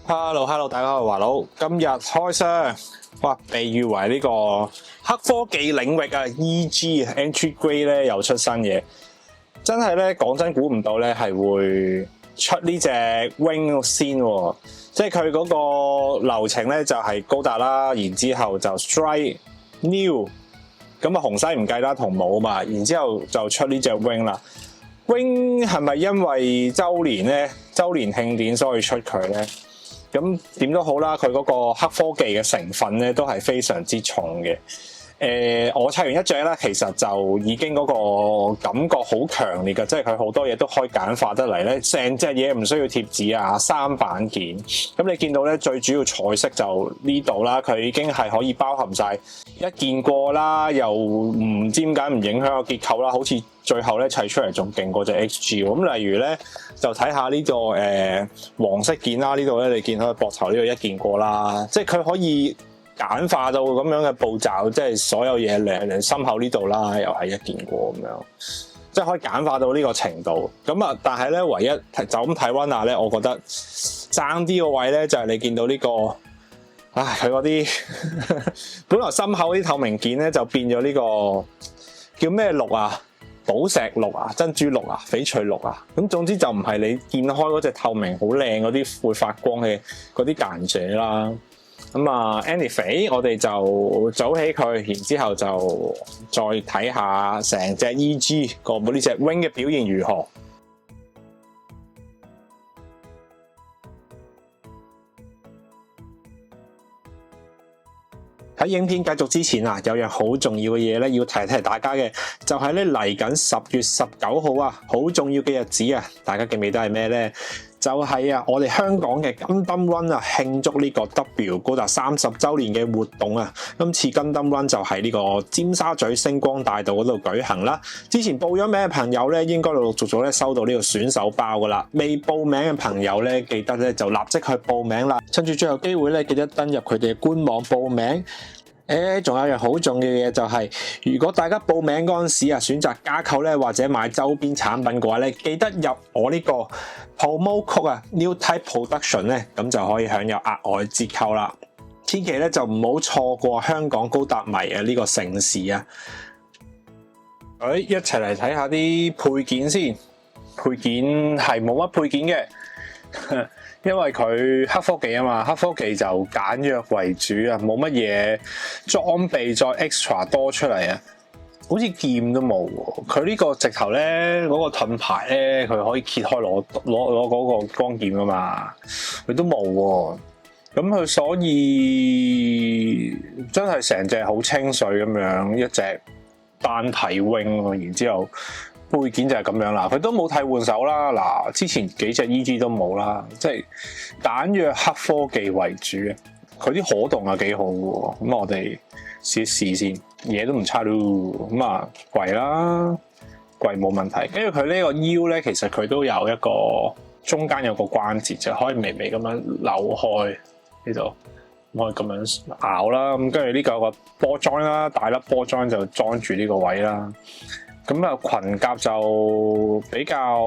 Hello，大家好，華佬，今日開箱，哇，被譽為呢個黑科技領域啊 ，EG Entry Grade 咧又出新嘢，真係咧講真估唔到咧係會出呢隻 Wing 先喎，即係佢嗰個流程咧就係高達啦，然之後就 Strike New， 咁啊紅西唔計啦，同冇嘛，然之後就出呢隻 Wing 啦。Wing 係咪因為周年慶典所以出佢咧？咁點都好啦，佢嗰個黑科技嘅成分咧都係非常之重嘅。我砌完一隻咧，其實就已經嗰個感覺好強烈嘅，即係佢好多嘢都可以簡化得嚟咧，成隻嘢唔需要貼紙啊，3板件。咁你見到咧最主要彩色就呢度啦，佢已經係可以包含晒一件過啦，又唔知點解唔影響個結構啦，好似最後咧砌出嚟仲勁過隻 XG。咁例如咧就睇下呢個黃色件啦，呢度咧你見到佢膊頭呢度一件過啦，即係佢可以簡化到咁樣嘅步驟，即係所有嘢嚟心口呢度啦，又係一件過咁樣，即係可以簡化到呢個程度。咁啊，但係咧唯一就咁睇溫下咧，我覺得爭啲個位咧就係你見到呢個，佢嗰啲本來心口啲透明件咧就變咗呢個叫咩綠啊？寶石綠啊、珍珠綠啊、翡翠綠啊，咁總之就唔係你見開嗰隻透明好靚嗰啲會發光嘅嗰啲間者啦。咁啊 ，anyway， 我哋就組起佢，然之後就再睇下成隻 EG 個呢隻 Wing 嘅表現如何。喺影片繼續之前啊，有樣好重要嘅嘢咧，要提大家嘅，就係咧嚟緊10月19號啊，好重要嘅日子啊！大家記唔記得係咩咧？就係我哋香港嘅 Gundam Run 啊，慶祝呢個 W 高達30週年嘅活動啊！今次 Gundam Run 就喺呢個尖沙咀星光大道嗰度舉行啦。之前報咗名嘅朋友咧，應該陸陸續續咧收到呢個選手包噶啦。未報名嘅朋友咧，記得咧就立即去報名啦。趁住最後機會咧，記得登入佢哋嘅官網報名。仲有一樣好重要嘅嘢就係，如果大家報名嗰陣時啊，選擇加購咧或者買周邊產品嘅話咧，記得入我呢個 promo code 啊 New Type Production 咧，咁就可以享有額外折扣啦。千祈咧就唔好錯過香港高達迷啊呢個盛事啊！一齊嚟睇下啲配件先，配件係冇乜配件嘅。因為佢黑科技啊嘛，黑科技就簡約為主啊，冇乜嘢裝備再 extra 多出嚟啊，好似劍都冇喎。佢呢個直頭咧，嗰個盾牌咧，佢可以揭開攞嗰個光劍噶嘛，佢都冇喎。咁佢所以真係成隻好清水咁樣一隻單體 Wing， 然之後。配件就係咁樣啦，佢都冇替換手啦。嗱，之前幾隻 EG 都冇啦，即係簡約黑科技為主啊。佢啲可動啊幾好嘅，咁我哋試一試先，嘢都唔差咯。咁啊，貴啦，貴冇問題。跟住佢呢個腰咧，其實佢都有一個中間有個關節，就可以微微咁樣扭開呢度，可以咁樣咬啦。咁跟住呢個有個波 join 啦，大粒波 join 就裝住呢個位啦。咁啊，裙甲就比較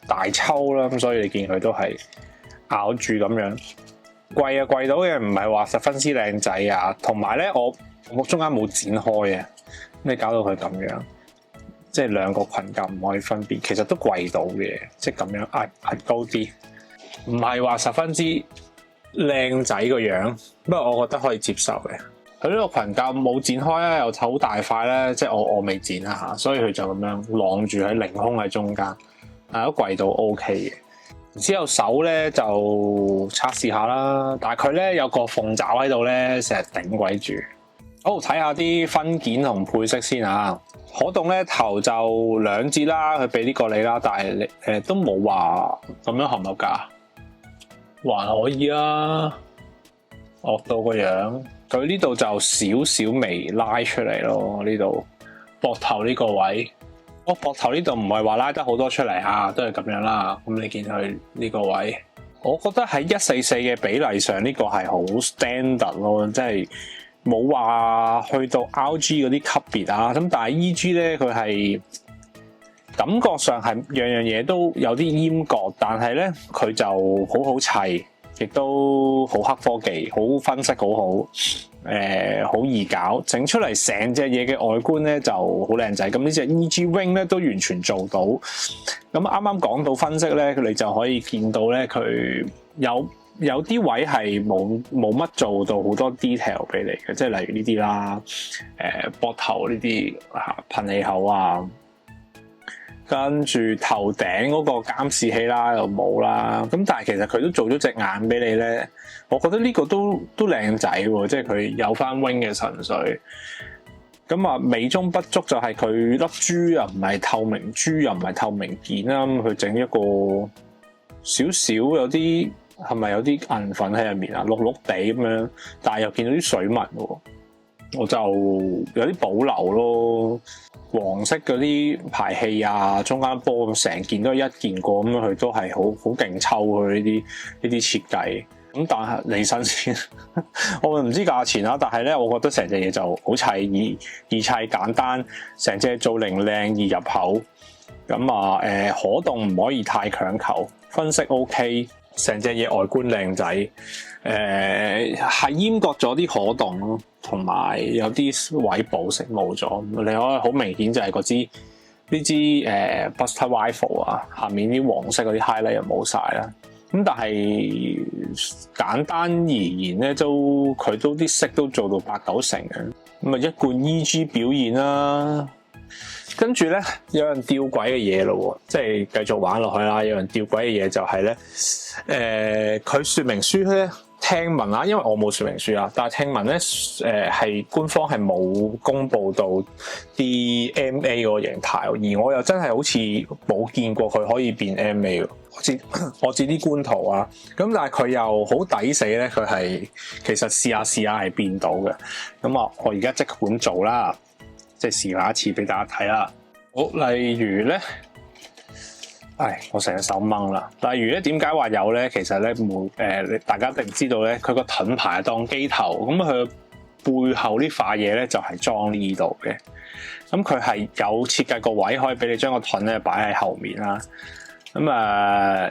大抽啦，咁所以你見佢都係咬住咁樣。貴到嘅唔係話十分之靚仔啊，同埋咧我中間冇剪開嘅，你搞到佢咁樣，即係兩個裙甲唔可以分別，其實都貴到嘅，即係咁樣壓高啲，唔係話十分之靚仔個樣，不過我覺得可以接受嘅。佢呢個裙甲冇剪開咧，又好大塊咧，即係我未剪啦嚇，所以佢就咁樣晾住喺凌空喺中間，都貴到 OK 嘅。之後手咧就測試下啦，但係佢咧有個鳳爪喺度咧，成日頂鬼住。好，睇下啲分件同配色先啊。可動咧頭就2折啦，佢俾呢個你啦，但係你都冇話咁樣合唔合價，還可以啊。惡到個樣。佢呢度就少少微拉出嚟咯，呢度膊頭呢個位，膊頭呢度唔係話拉得好多出嚟啊，都係咁樣啦。咁你見佢呢個位，我覺得喺144嘅比例上呢個係好 standard 咯，即係冇話去到 RG 嗰啲級別啊。咁但係 EG 咧，佢係感覺上係樣樣嘢都有啲閹割，但係咧佢就好好砌。亦都好黑科技，好分析好好，好易搞，整出嚟成隻嘢嘅外觀咧就好靚仔。咁呢隻 EG Wing 咧都完全做到。咁啱啱講到分析咧，你就可以見到咧佢有啲位係冇乜做到好多 detail 俾你嘅，即係例如呢啲啦，膊頭呢啲噴氣口啊。跟住頭頂嗰個監視器啦又冇啦，咁但係其實佢都做咗隻眼俾你咧，我覺得呢個都靚仔喎，即係佢有翻 wing 嘅神髓。咁啊，美中不足就係佢粒珠又唔係透明珠，又唔係透明件啦，咁佢整一個少少有啲係咪有啲銀粉喺入面啊，綠綠地咁樣，但係又見到啲水紋喎，我就有啲保留咯。黃色嗰啲排氣啊，中間波成件都係一件過咁樣，佢都係好勁抽佢呢啲設計。咁但係你新鮮，我唔知價錢啦。但係咧，我覺得成隻嘢就好砌，易砌簡單，成隻造型靚易入口。咁啊可動唔可以太強求，分析 OK， 成隻嘢外觀靚仔。係閹割咗啲可動咯。同埋有啲位保色冇咗，你可以好明顯就係嗰支呢支Buster Rifle 啊，下面啲黃色嗰啲 highlight 又冇晒啦。咁但係簡單而言咧，佢都啲色都做到8-9成嘅。咁啊一貫 EG 表現啦。跟住咧有樣吊詭嘅嘢咯，即係繼續玩落去啦。有樣吊詭嘅嘢就係咧，佢說明書咧。聽聞啦，因為我冇說明書啊，但係聽聞咧，係官方係冇公布到啲 MA 嗰個形態，而我又真係好似冇見過佢可以變 MA 喎。我知啲官圖啊，咁但係佢又好抵死咧，佢係其實試下係變到嘅。咁啊，我而家即管做啦，即係試下一次俾大家睇啦。好，例如咧。我成隻手掹啦。例如咧，點解話有咧？其實咧，大家一定知道咧，佢個盾牌當機頭，咁佢背後呢塊嘢咧就係裝呢度嘅。咁佢係有設計個位可以俾你將個盾咧擺喺後面啦。咁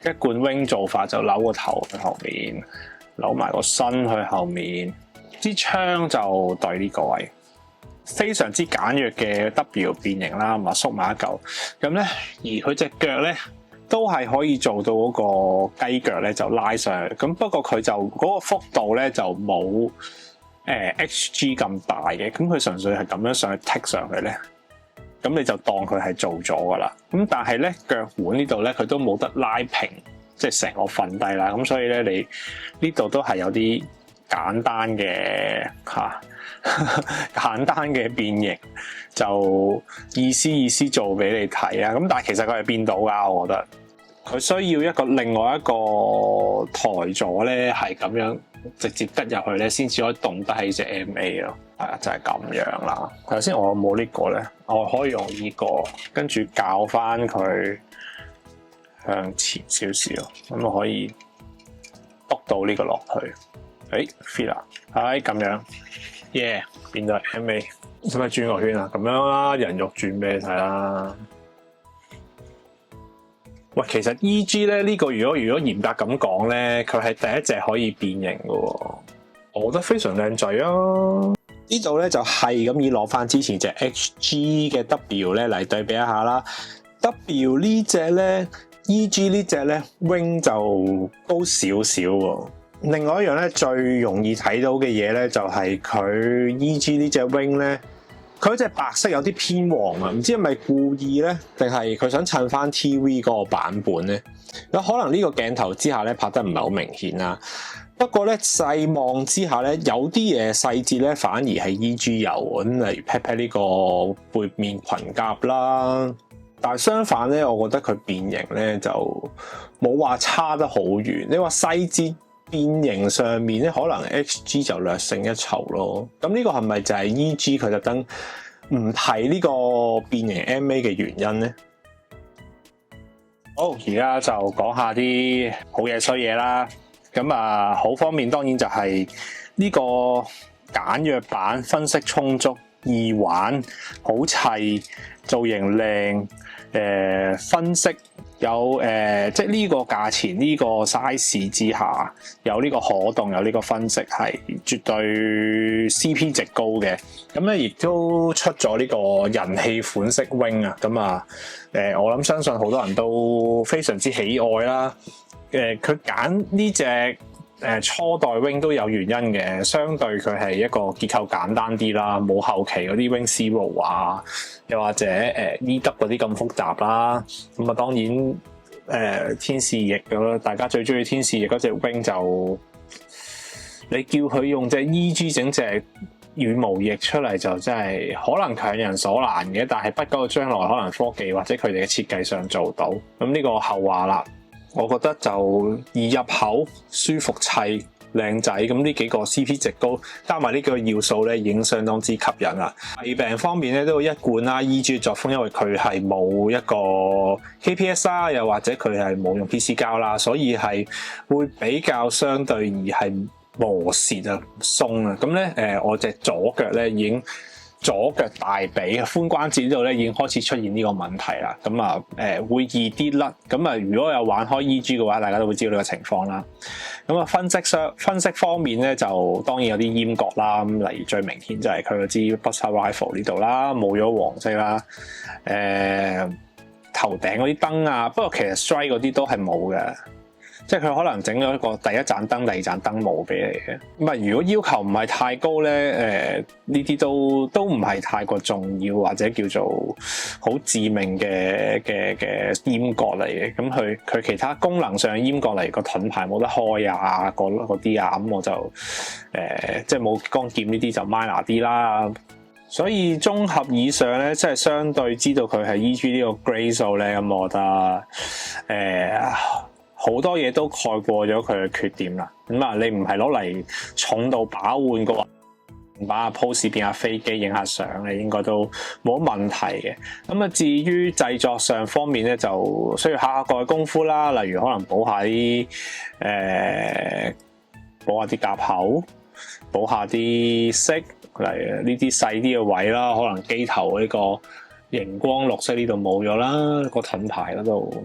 一貫 wing 做法就扭個頭去後面，扭埋個身去後面，支槍就對呢個位。非常之簡約嘅 W 變形啦，咁縮埋一嚿，咁咧而佢隻腳咧都係可以做到嗰個雞腳咧就拉上去，咁不過佢就嗰個幅度咧就冇HG 咁大嘅，咁佢純粹係咁樣上去剔上去咧，咁你就當佢係做咗噶啦，咁但係咧腳腕呢度咧佢都冇得拉平，即係成個瞓低啦，咁所以咧你呢度都係有啲簡單嘅簡單嘅變形，就意思做俾你睇啊！咁但係其實佢係變到噶，我覺得佢需要另外一個台座咧，係咁樣直接得入去咧，先至可以動得起隻 MA 咯。係啊，就係咁樣啦。頭先我冇呢個咧，我可以用呢個，跟住校翻佢向前少少，咁我可以篤到呢個落去。fit 啦，咁樣。變到 MA， 使唔使轉個圈啊？咁樣啦，人肉轉俾你睇啦。喂，其實 EG 咧呢個如果嚴格咁講咧，佢係第一隻可以變形嘅喎，我覺得非常靚仔啊！呢度咧就係咁以攞翻之前隻 HG 嘅 W 咧嚟對比一下啦。W 呢隻咧 ，EG 呢隻咧 wing 就高少少喎。另外一樣咧，最容易睇到嘅嘢咧，就係佢 EG 呢隻 wing 咧，佢隻白色有啲偏黃啊，唔知係咪故意咧，定係佢想襯翻 TV 嗰個版本咧？有可能呢個鏡頭之下咧拍得唔係好明顯啦。不過咧細望之下咧，有啲嘢細節咧反而係 EG 有，咁例如 pat 呢個背面裙甲啦。但係相反咧，我覺得佢變形咧就冇話差得好遠。你話細節變形上面咧，可能 HG 就略勝一籌咯。咁呢個係咪就係 EG 佢特登唔提呢個變形 MA 嘅原因咧？好，而家就講下啲好嘢衰嘢啦。咁好方面當然就係呢個簡約版，分析充足，易玩，好砌，造型靚，分析有即係呢個價錢呢個 size 之下，有呢個可動有呢個分值係絕對 CP 值高嘅。咁咧亦都出咗呢個人氣款式 wing 啊，咁啊我諗相信好多人都非常之喜愛啦。佢揀呢隻初代 wing 都有原因嘅，相對佢係一個結構簡單啲啦，冇後期嗰啲 wing zero 啊，又或者E 級嗰啲咁複雜啦。咁啊當然天使翼咁，大家最中意天使翼嗰隻 wing 就你叫佢用隻 EG 整隻羽毛翼出嚟就真係可能強人所難嘅，但係不久嘅將來可能科技或者佢哋嘅設計上做到。咁呢個後話啦。我覺得就易入口、舒服砌、靚仔，咁呢幾個 CP 值高，加埋呢幾個要素咧，已經相當之吸引啦。弊病方面咧都有一貫啦 ，EG 作風，因為佢係冇一個 KPS 啦，又或者佢係冇用 PC 膠啦，所以係會比較相對而係磨蝕啊、鬆啊。咁咧我隻左腳咧已經。左腳大髀髖關節呢度咧已經開始出現呢個問題啦，咁啊會易啲甩，咁啊如果有玩開 EG 嘅話，大家都會知道呢個情況啦。咁啊分析方面咧就當然有啲閹割啦，咁例如最明顯就係佢嗰支 Buster Rifle 呢度啦，冇咗黃色啦，頭頂嗰啲燈啊，不過其實 Strike 嗰啲都係冇嘅。即係佢可能整咗一個第一盞燈、第二盞燈冇俾你嘅。咁啊，如果要求唔係太高咧，呢啲都唔係太過重要，或者叫做好致命嘅閹割嚟嘅。咁佢其他功能上閹割嚟個盾牌冇得開啊，嗰啲啊，咁我就即係冇光劍呢啲就 minor 啲啦。所以綜合以上咧，即係相對知道佢係 EG 呢個 grade 數咧，咁我覺得好多嘢都蓋過咗佢嘅缺點啦。咁啊，你唔係攞嚟重度把玩嘅話，把下 pose 變下飛機影下相咧，應該都冇乜問題嘅。咁啊，至於製作上方面咧，就需要下個功夫啦。例如可能補下啲夾口，補下啲色，例如呢啲細啲嘅位啦，可能機頭呢個熒光綠色呢度冇咗啦，個盾牌嗰度。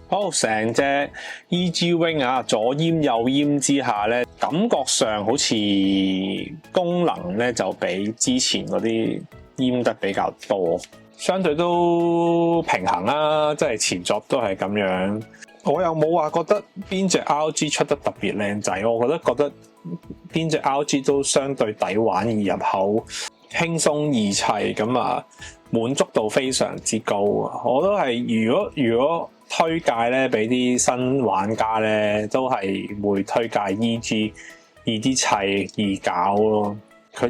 好，成隻 EG Wing 啊，左閹右閹之下咧，感覺上好似功能咧就比之前嗰啲閹得比較多，相對都平衡啦，即係前作都係咁樣。我又冇話覺得邊隻 RG 出得特別靚仔，我覺得邊隻 RG 都相對抵玩易入口，輕鬆易砌，咁啊滿足度非常之高啊！我都係如果推介咧俾啲新玩家咧，都係會推介 EG 易啲砌易搞咯。佢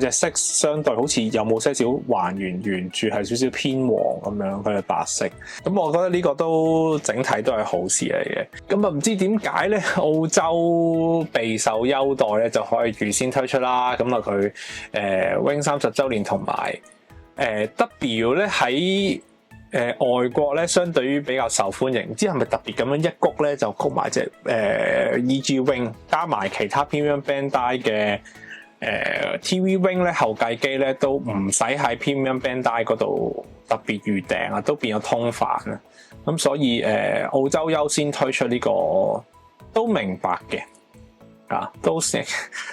隻色相對好似有冇些少還原原著係少少偏黃咁樣，佢係白色。咁我覺得呢個都整體都係好事嚟嘅。咁啊唔知點解咧，澳洲備受優待咧就可以預先推出啦。咁啊佢Wing 30週年同埋W 咧喺外國咧相對於比較受歡迎，唔知係咪特別咁樣一谷咧就谷埋隻EG Wing 加埋其他 Premium Bandai 嘅TV Wing 咧後繼機咧都唔使喺 Premium Bandai 嗰度特別預訂啊，都變咗通販啊。咁所以澳洲優先推出呢個都明白嘅。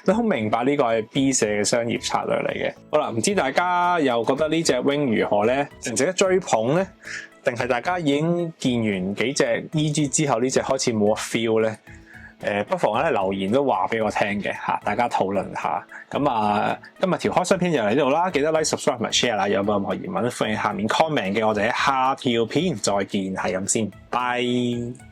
都明白呢個係 B 社嘅商業策略嚟嘅。好啦，唔知大家又覺得呢隻 Wing 如何呢？值唔值得追捧呢？定係大家已經見完幾隻 EG 之後呢隻開始冇乜 feel 呢？不妨咧留言都話俾我聽嘅嚇，大家討論下。咁啊，今日條開箱片就嚟呢度啦，記得 like、subscribe 同埋 share 啦。有冇任何疑問歡迎下面 comment 嘅，我哋喺下條片再見，係咁先，拜。